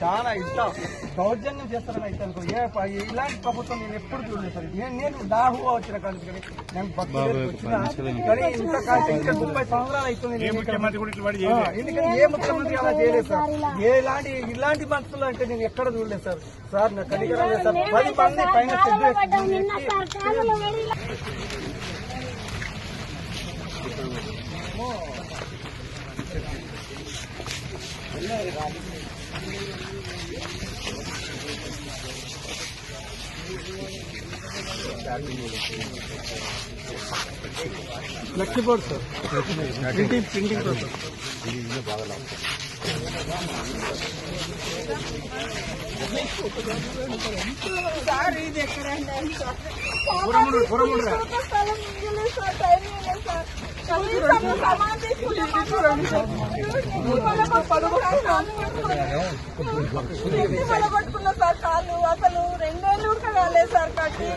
చాలా ఇష్టం దౌర్జన్యం చేస్తారని అయితే అనుకో ఇలాంటి ప్రభుత్వం నేను ఎప్పుడు చూడలేదు సార్. నేను దాహు వచ్చిన కానీ నేను వచ్చిన కానీ ఇంకా 30 సంవత్సరాలు అవుతుంది. ఎందుకంటే ఏ ముఖ్యమంత్రి అలా చేయలేదు సార్. ఇలాంటి మనుషులు అంటే నేను ఎక్కడ చూడలేదు సార్. సార్ నాకు కనికరం లేదు సార్. 10 మంది పైన flexi board sir, printing process sir. ఇది ఎక్కడ పట్టుకున్నా సార్ కాళ్ళు అసలు 2 ఏళ్ళు కాలేదు సార్. కట్టి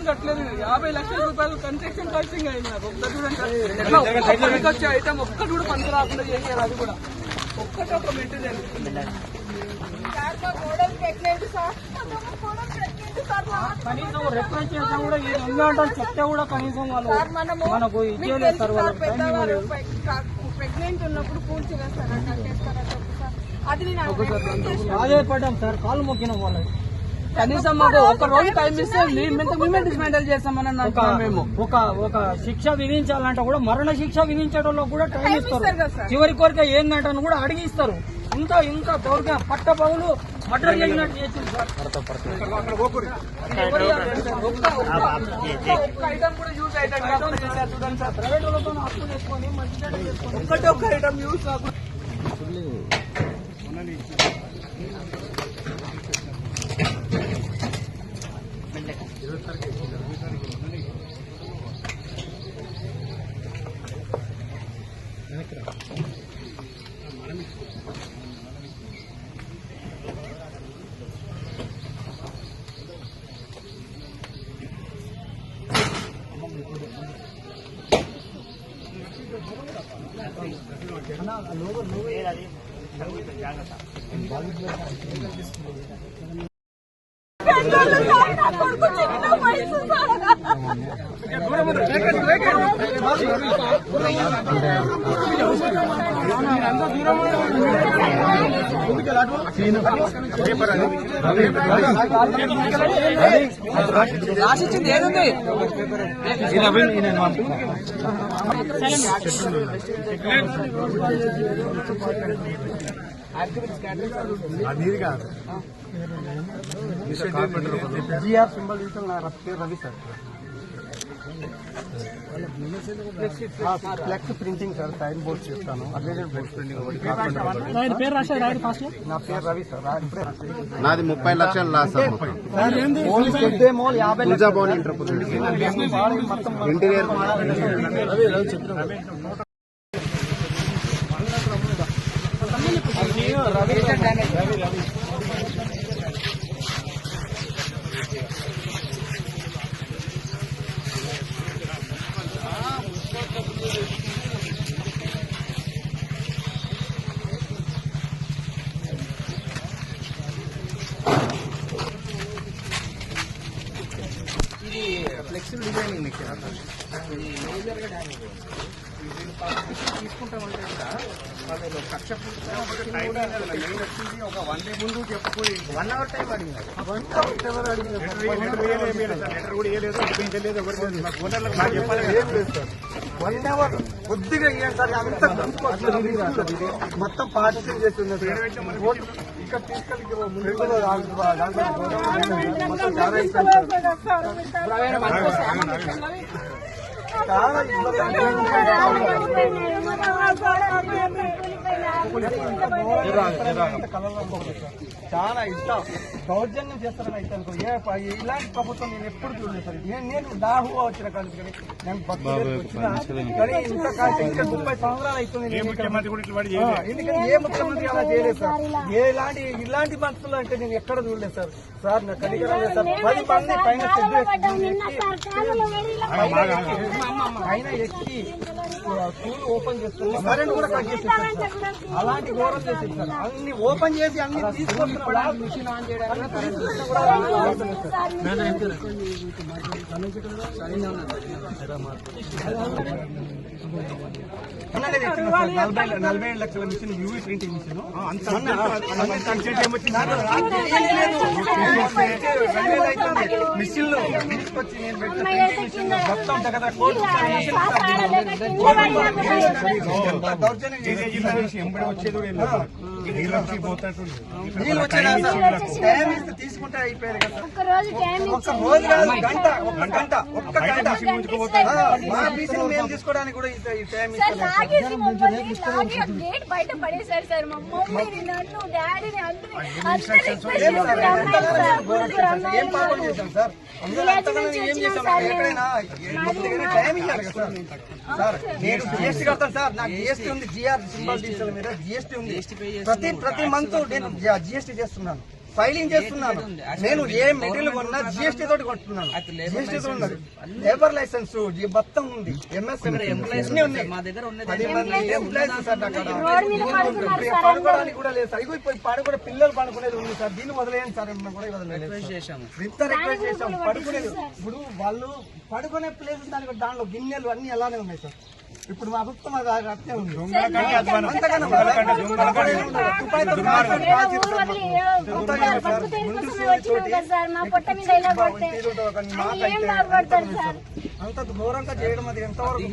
కట్టలేదు 50 లక్షల రూపాయలు కన్స్ట్రక్షన్ కాస్టింగ్ అయింది నాకు. వచ్చే ఐటమ్ ఒక్కటి కూడా పనికి రాకుండా చేయాలి. అది కూడా ఒక్కటి ఒక మెటీరియల్ సార్. మా కోడలు ప్రెగ్నెంట్ సార్. కనీసం రిఫరెన్స్ చేసినా కూడా ఇది ఉందంటే చెప్తే కూడా కనీసం వాళ్ళు మనకు ఇచ్చేయలేదు సార్. వాళ్ళు ప్రెగ్నెంట్ ఉన్నప్పుడు పూర్తి చేస్తారంట అది అదే పడ్డాం సార్. కాలు మొక్కినాం వాళ్ళకి. కనీసం మాకు ఒక రోజు టైం ఇస్తే మేమే డిస్మెంటల్ చేస్తామని మేము ఒక శిక్ష విధించాలంటే కూడా మరణ శిక్ష విధించడంలో కూడా టైం ఇస్తారు. చివరి కోరిక ఏంటంటే కూడా అడిగిస్తారు. ఇంత దౌర్గా పట్ట పగులు మర్డర్ చేసినట్టు చేసింది సార్. ఒక్క ఐటమ్ కూడా యూజ్ ఐటమ్ చేశారు చూడండి సార్. ప్రైవేట్ వాళ్ళతో అప్పు చేసుకొని ఒక్కటే ఒక్క ఐటమ్ యూజ్ కాకుండా రాసిచ్చింది ఏదుంది జిఆర్ సింబల్ నా పేరు Ravi sir. Flex printing sir. Sign board చేస్తాను. Advertise board printing. నా పేరు రవి సార్. నాది 30 లక్షలు loss sir. Interior flexible designing major గా డ్యామేజ్ తీసుకుంటామంటే కూడా వాళ్ళు కక్ష ఒక 1 డే ముందు చెప్పుకోయి 1 అవర్ టైం అడిగినారు. 1 అవర్ అడిగినారు. కొద్దిగా ఇవ్వండి సార్. అంత మొత్తం పార్టిసిపేట్ చేస్తున్నారు. ఇక్కడ తీసుకెళ్ళి చాలా చాలా ఇష్టం దౌర్జన్యం చేస్తారని అయితే అనుకో ఇలాంటి ప్రభుత్వం నేను ఎప్పుడు చూడలేదు సార్. నేను దాహు వచ్చిన కానీ నేను వచ్చిన కానీ ఇంకా 30 సంవత్సరాలు అవుతుంది. ఎందుకంటే ఏ ముఖ్యమంత్రి అలా చేయలేదు సార్. ఇలాంటి మనుషులు అంటే నేను ఎక్కడ చూడలేదు సార్. సార్ నాకు కనికరం లేదు సార్. 10 మంది పైన ఎక్కి స్కూల్ ఓపెన్ చేస్తారు, కరెంట్ కూడా కట్ చేసేస్తారు సార్. అలాంటి ఘోరం చేసేది సార్. అన్ని ఓపెన్ చేసి అన్ని తీసుకొస్తున్నారు. మిషన్ ఆన్ చేయడానికి కరెంట్ నలభై ఏడు లక్షల మిషన్ యూవీ ప్రింటింగ్ మిషన్ మిషన్లు తీసుకొచ్చి నేను పెట్టిన మొత్తం దగ్గర దౌర్జన్యం వచ్చేది నీళ్ళు వచ్చేదా టైం ఇస్తే తీసుకుంటే అయిపోయారు కదా. ఒక్క రోజు కాదు, గంట, ఒక్క గంట మా బీసీ మేము తీసుకోవడానికి కూడా ఈ టైం ఇస్తారు. బయట పడేశారు సార్. మా మమ్మీని, నన్ను, డాడీని ఏం పాపం చేశాం సార్? అందులో అంతగానో ఏం చేశాం? ఎక్కడైనా టైం ఇవ్వాలి కదా సార్. నేను జిఎస్టీ కడతాను సార్, నాకు జిఎస్టీ ఉంది, జిఆర్ సింబల్ డిజిటల్ మీద జిఎస్టీ ఉంది. ప్రతి మంత్ నేను జిఎస్టీ చేస్తున్నాను, ఫైలింగ్ చేస్తున్నాను. నేను ఏ మెటీరియల్ కొన్నా జిఎస్టీ తోటి కొట్టున్నాను. జిఎస్టీ తో ఉన్నది, లేబర్ లైసెన్స్ మొత్తం ఉంది, ఎంఎస్ఎంఈ అన్ని ఉన్నాయి. 10 మంది ఎంప్లాయీస్ సార్. అక్కడ పడుకోవడానికి కూడా లేదు సార్. ఇగో ఇప్పుడు పడుకునే పిల్లలు పడుకునేది ఉంది సార్. దీన్ని వదిలేయండి సార్. ఏమన్నా కూడా వదిలేదు, ఇంత రిక్వెస్ట్ చేసాం. పడుకునేది ఇప్పుడు వాళ్ళు పడుకునే ప్లేస్ దానిలో గిన్నెలు అన్ని అలానే ఉన్నాయి సార్. ఇప్పుడు మా ప్రభుత్వం అట్నే ఉంది. అంత ఘోరంగా చేయడం అది ఎంతవరకు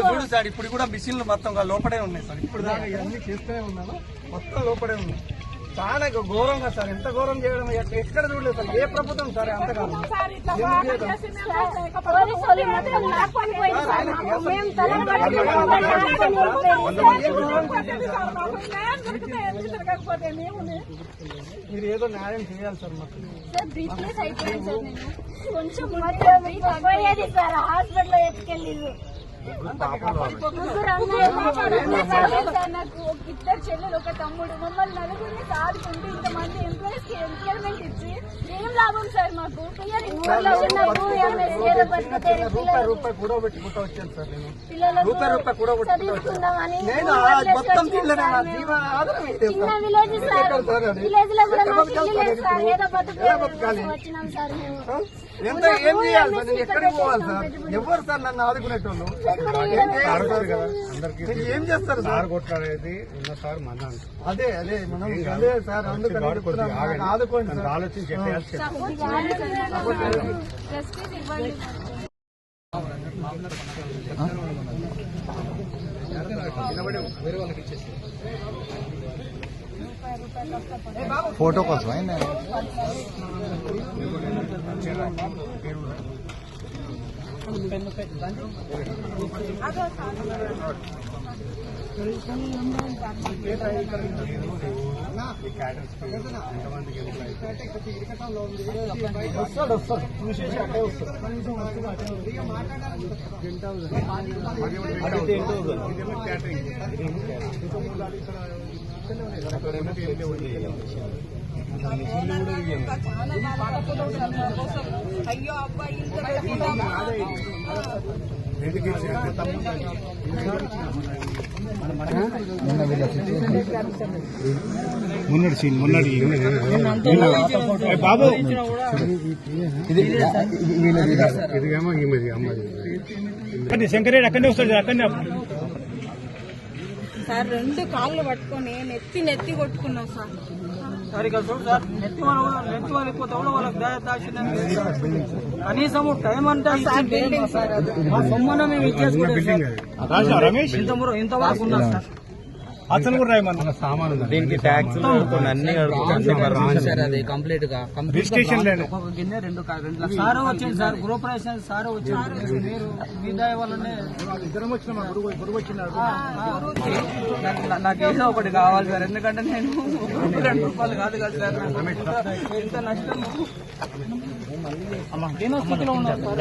చూడు సార్. ఇప్పుడు కూడా మిషన్లు మొత్తం లోపడే ఉన్నాయి సార్. ఇప్పుడు దాకా ఇవన్నీ చేస్తూనే ఉన్నాను, మొత్తం లోపడే ఉన్నాయి. చాలా ఘోరంగా సార్. ఎంత ఘోరం చేయడం ఎక్కడ చూడలేదు సార్. ఏ ప్రభుత్వం సార్ అంతగా మీరు ఏదో న్యాయం చేయాలి సార్. మాకు కొంచెం సార్ హాస్పిటల్ ఎత్తుకెళ్ళి నాకు ఇద్దరు చెల్లెలు, ఒక తమ్ముడు. మమ్మల్ని నలుగురిని సాదుకుంటూ ఇంతమంది ఎంప్లాయీస్ కి ఎంప్లాయ్మెంట్ ఇచ్చి ఏం లాభం సార్? మాకు చిన్న విలేజ్ సార్. విలేజ్ లో కూడా మాకు ఇల్లు లేదు సార్. ఏదో వచ్చినాం సార్ మేము. ఎంత ఏం చేయాలి సార్? నేను ఎక్కడికి పోవాలి సార్? ఎవరు సార్ నన్ను ఆదుకునేటోళ్ళు? ఏం చేస్తారు సార్? కొట్లాడేది ఉన్న సార్ మన అదే మనం అదే సార్. అందుకని ఆదుకోండి సార్, ఆలోచించి ఫోటో కోసం అయినా వస్తాడు చూసేసి అట్టే వస్తాడు. అయ్యో అబ్బాయి మొన్నటి బాబు ఇదిగేమో ఈమెది అమ్మది శంకరేడు అక్కడనే వస్తాడు. అక్కడనే సార్ 2 కాళ్ళు పట్టుకొని నెత్తి కొట్టుకున్నాం సార్. సార్ ఇక్కడ చూడు సార్, నెత్తి వాళ్ళిపోతే కూడా వాళ్ళకి దాచినాం. కనీసం టైం అంటే మా సొమ్మన మేము ఇచ్చేసుకుంటాం. రమేష్ ఇంతవరకు ఉన్నాం సార్. అతను కూడా రాయమన్న సామాను దీనికి ట్యాక్స్ అన్ని అది కంప్లీట్ గా రిజిస్ట్రేషన్ లేదు. ఒక గిన్నె 2 సార్ వచ్చింది సార్. గృహప్రవేశం సార్ వచ్చింది. మీరు మీ దయ వల్లనే ఇద్దరం వచ్చిన మా గురువు వచ్చినాడు. నాకు ఏదో ఒకటి కావాలి సార్. ఎందుకంటే నేను 2 రూపాయలు కాదు కదా సార్. ఎంత నష్టం దీన స్థితిలో ఉన్నారు సార్.